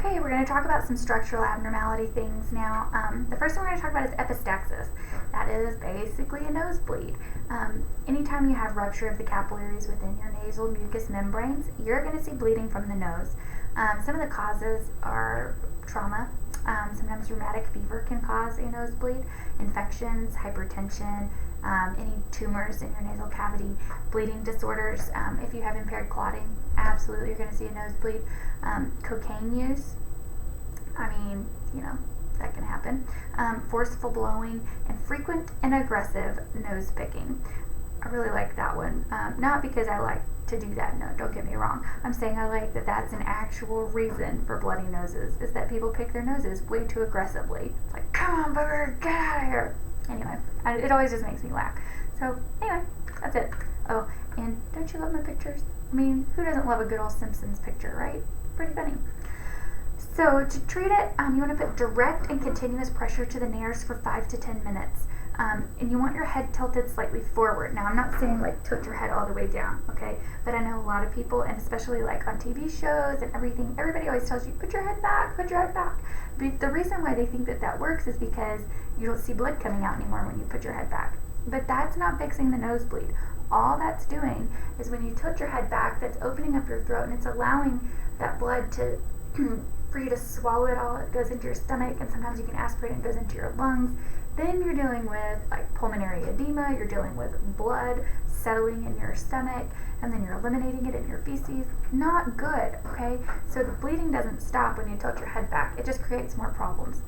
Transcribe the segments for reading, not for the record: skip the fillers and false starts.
Okay, we're going to talk about some structural abnormality things now. The first one we're going to talk about is epistaxis. That is basically a nosebleed. Anytime you have rupture of the capillaries within your nasal mucous membranes, you're going to see bleeding from the nose. Some of the causes are trauma. Sometimes rheumatic fever can cause a nosebleed, infections, hypertension, any tumors in your nasal cavity, bleeding disorders. If you have impaired clotting, absolutely you're going to see a nosebleed. Cocaine use, that can happen. Forceful blowing, and frequent and aggressive nose picking. I really like that one. Not because I like to do that, no, don't get me wrong. I'm saying I like that that's an actual reason for bloody noses, is that people pick their noses way too aggressively. It's like, come on, booger, get out of here. Anyway, it always just makes me laugh. So, anyway, that's it. Oh, and don't you love my pictures? I mean, who doesn't love a good old Simpsons picture, right? Pretty funny. So, to treat it, you want to put direct and continuous pressure to the nares for 5 to 10 minutes. And you want your head tilted slightly forward. Now, I'm not saying like tilt your head all the way down, okay? But I know a lot of people, and especially like on TV shows and everything, everybody always tells you, put your head back, put your head back. But the reason why they think that that works is because you don't see blood coming out anymore when you put your head back. But that's not fixing the nosebleed. All that's doing is when you tilt your head back, that's opening up your throat and it's allowing that blood to, for you to swallow it all. It goes into your stomach, and sometimes you can aspirate and it goes into your lungs. Then you're dealing with like pulmonary edema, you're dealing with blood settling in your stomach, and then you're eliminating it in your feces. Not good, okay? So the bleeding doesn't stop when you tilt your head back. It just creates more problems.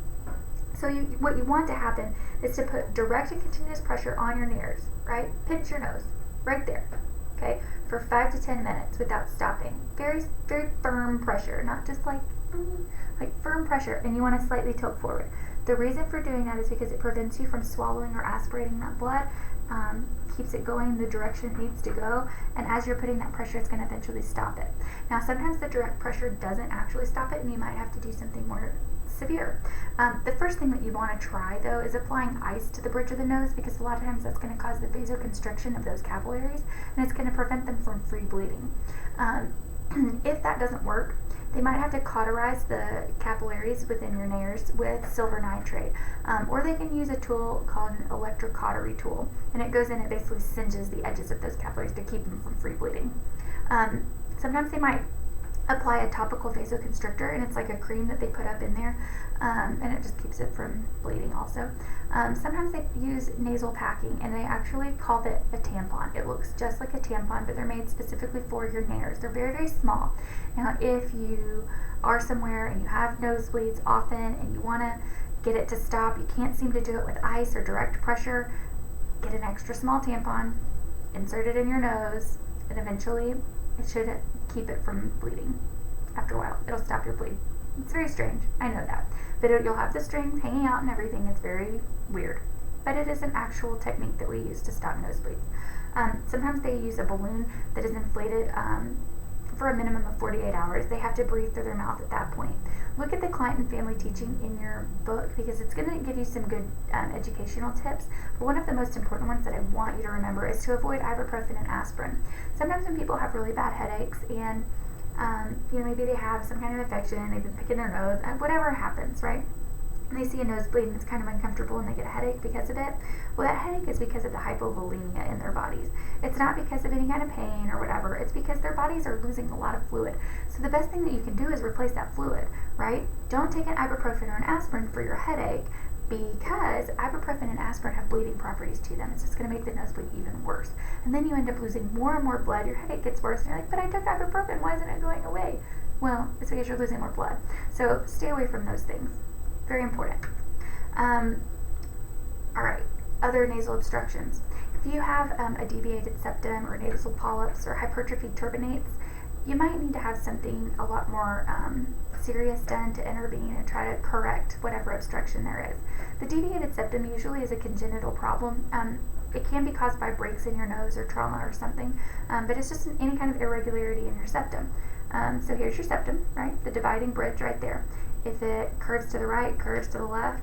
So what you want to happen is to put direct and continuous pressure on your nares, right? Pinch your nose, right there, okay? For 5 to 10 minutes without stopping. Very, very firm pressure, not just like firm pressure, and you want to slightly tilt forward. The reason for doing that is because it prevents you from swallowing or aspirating that blood, keeps it going the direction it needs to go, and as you're putting that pressure, it's going to eventually stop it. Now, sometimes the direct pressure doesn't actually stop it, and you might have to do something more severe. The first thing that you want to try, though, is applying ice to the bridge of the nose, because a lot of times that's going to cause the vasoconstriction of those capillaries, and it's going to prevent them from free bleeding. If that doesn't work, they might have to cauterize the capillaries within your nares with silver nitrate, or they can use a tool called an electrocautery tool, and it goes in, it basically singes the edges of those capillaries to keep them from free bleeding. Sometimes they might apply a topical vasoconstrictor, and it's like a cream that they put up in there, and it just keeps it from bleeding also. Sometimes they use nasal packing, and they actually call it a tampon. It looks just like a tampon, but they're made specifically for your nares. They're very, very small. Now, if you are somewhere and you have nosebleeds often and you want to get it to stop, you can't seem to do it with ice or direct pressure, get an extra small tampon, insert it in your nose, and eventually it should keep it from bleeding. After a while, it'll stop your bleed. It's very strange, I know that. But you'll have the strings hanging out and everything. It's very weird. But it is an actual technique that we use to stop nosebleeds. Sometimes they use a balloon that is inflated for a minimum of 48 hours. They have to breathe through their mouth at that point. Look at the client and family teaching in your book, because it's going to give you some good educational tips. But one of the most important ones that I want you to remember is to avoid ibuprofen and aspirin. Sometimes when people have really bad headaches and maybe they have some kind of infection, they've been picking their nose, whatever happens, right? And they see a nosebleed and it's kind of uncomfortable and they get a headache because of it. Well, that headache is because of the hypovolemia in their bodies. It's not because of any kind of pain or whatever. It's because their bodies are losing a lot of fluid. So the best thing that you can do is replace that fluid, right? Don't take an ibuprofen or an aspirin for your headache, because ibuprofen and aspirin have bleeding properties to them. It's just going to make the nosebleed even worse. And then you end up losing more and more blood. Your headache gets worse, and you're like, but I took ibuprofen. Why isn't it going away? Well, it's because you're losing more blood. So stay away from those things. Very important. Alright, other nasal obstructions. If you have a deviated septum or nasal polyps or hypertrophied turbinates, you might need to have something a lot more serious done to intervene and try to correct whatever obstruction there is. The deviated septum usually is a congenital problem. It can be caused by breaks in your nose or trauma or something, but it's just any kind of irregularity in your septum. So here's your septum, right? The dividing bridge right there. If it curves to the right, curves to the left,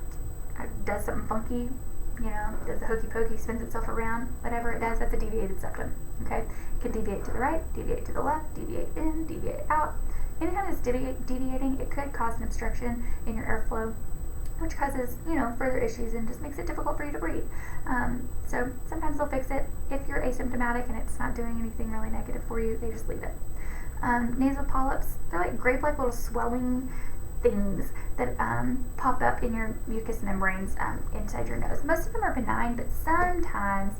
does something funky, does the hokey pokey, spins itself around, whatever it does, that's a deviated septum. Okay, it can deviate to the right, deviate to the left, deviate in, deviate out. Anytime it's deviating, it could cause an obstruction in your airflow, which causes, further issues and just makes it difficult for you to breathe. So sometimes they'll fix it. If you're asymptomatic and it's not doing anything really negative for you, they just leave it. Nasal polyps, they're like grape-like little swelling things that pop up in your mucous membranes inside your nose. Most of them are benign, but sometimes,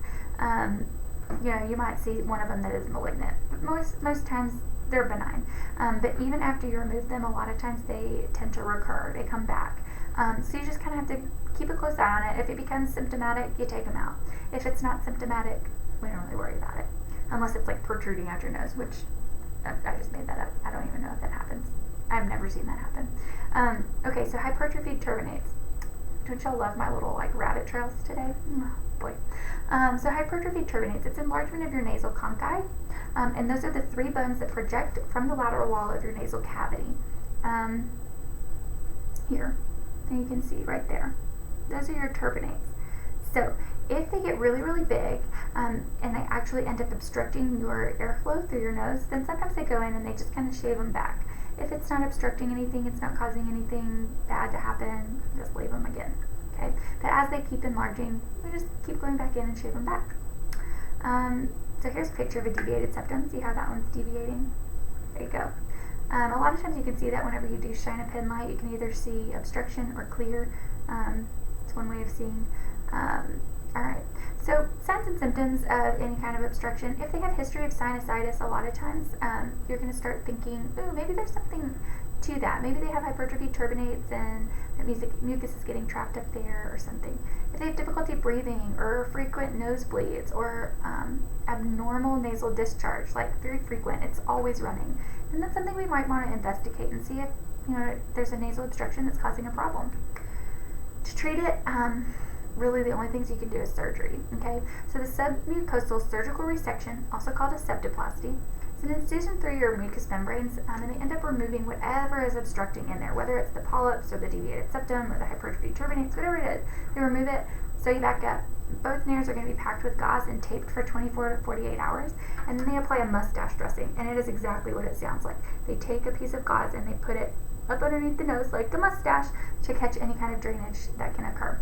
you might see one of them that is malignant. But most times they're benign. But even after you remove them, a lot of times they tend to recur. They come back. So you just kind of have to keep a close eye on it. If it becomes symptomatic, you take them out. If it's not symptomatic, we don't really worry about it. Unless it's like protruding out your nose, which I just made that up. I don't even know if that happens. I've never seen that happen. Okay, so hypertrophied turbinates. Don't y'all love my little like rabbit trails today? Oh, boy. So hypertrophied turbinates, it's enlargement of your nasal conchi. And those are the 3 bones that project from the lateral wall of your nasal cavity. Here. And you can see right there. Those are your turbinates. So if they get really, really big and they actually end up obstructing your airflow through your nose, then sometimes they go in and they just kind of shave them back. If it's not obstructing anything, it's not causing anything bad to happen, just leave them again. Okay? But as they keep enlarging, we just keep going back in and shave them back. So here's a picture of a deviated septum. See how that one's deviating? There you go. A lot of times you can see that whenever you do shine a pen light, you can either see obstruction or clear. It's one way of seeing. Alright, so signs and symptoms of any kind of obstruction. If they have history of sinusitis, a lot of times you're going to start thinking, ooh, maybe there's something to that. Maybe they have hypertrophy turbinates and that mucus is getting trapped up there or something. If they have difficulty breathing or frequent nosebleeds or abnormal nasal discharge, like very frequent, it's always running, then that's something we might want to investigate and see if there's a nasal obstruction that's causing a problem. To treat it, really the only things you can do is surgery. Okay, so the submucosal surgical resection, also called a septoplasty, is an incision through your mucous membranes, and they end up removing whatever is obstructing in there, whether it's the polyps or the deviated septum or the hypertrophy turbinates, whatever it is. They remove it, sew you back up. Both nares are going to be packed with gauze and taped for 24 to 48 hours, and then they apply a mustache dressing, and it is exactly what it sounds like. They take a piece of gauze and they put it up underneath the nose like a mustache to catch any kind of drainage that can occur.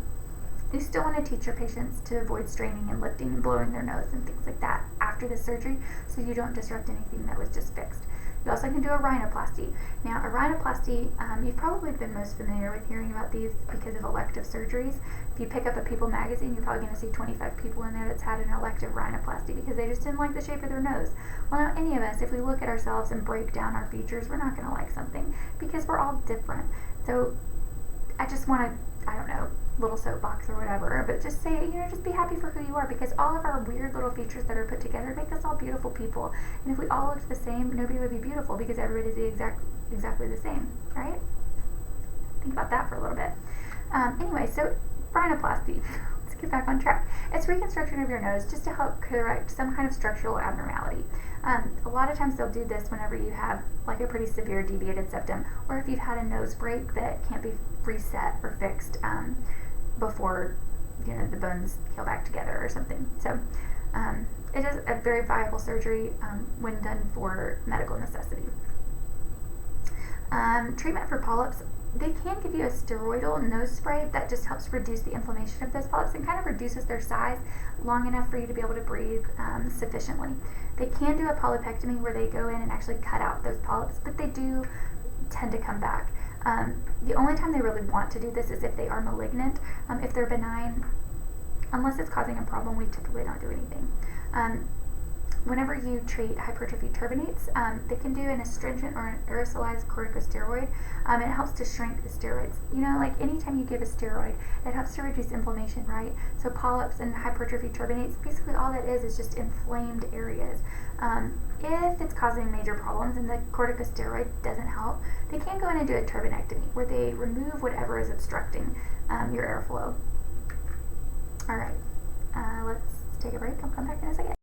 You still want to teach your patients to avoid straining and lifting and blowing their nose and things like that after the surgery so you don't disrupt anything that was just fixed. You also can do a rhinoplasty. Now, a rhinoplasty, you've probably been most familiar with hearing about these because of elective surgeries. If you pick up a People magazine, you're probably going to see 25 people in there that's had an elective rhinoplasty because they just didn't like the shape of their nose. Well, now, any of us, if we look at ourselves and break down our features, we're not going to like something because we're all different. So I just want to, I don't know, little soapbox or whatever, but just say, just be happy for who you are, because all of our weird little features that are put together make us all beautiful people. And if we all looked the same, nobody would be beautiful because everybody's exactly the same, right? Think about that for a little bit. Anyway, so rhinoplasty. Let's get back on track. It's reconstruction of your nose just to help correct some kind of structural abnormality. A lot of times they'll do this whenever you have like a pretty severe deviated septum, or if you've had a nose break that can't be reset or fixed before the bones heal back together or something. So it is a very viable surgery when done for medical necessity. Treatment for polyps. They can give you a steroidal nose spray that just helps reduce the inflammation of those polyps and kind of reduces their size long enough for you to be able to breathe sufficiently. They can do a polypectomy where they go in and actually cut out those polyps, but they do tend to come back. The only time they really want to do this is if they are malignant. If they're benign, unless it's causing a problem, we typically don't do anything. Whenever you treat hypertrophy turbinates, they can do an astringent or an aerosolized corticosteroid, and it helps to shrink the steroids. Like anytime you give a steroid, it helps to reduce inflammation, right? So polyps and hypertrophy turbinates, basically all that is just inflamed areas. If it's causing major problems and the corticosteroid doesn't help, they can go in and do a turbinectomy, where they remove whatever is obstructing your airflow. All right, let's take a break. I'll come back in a second.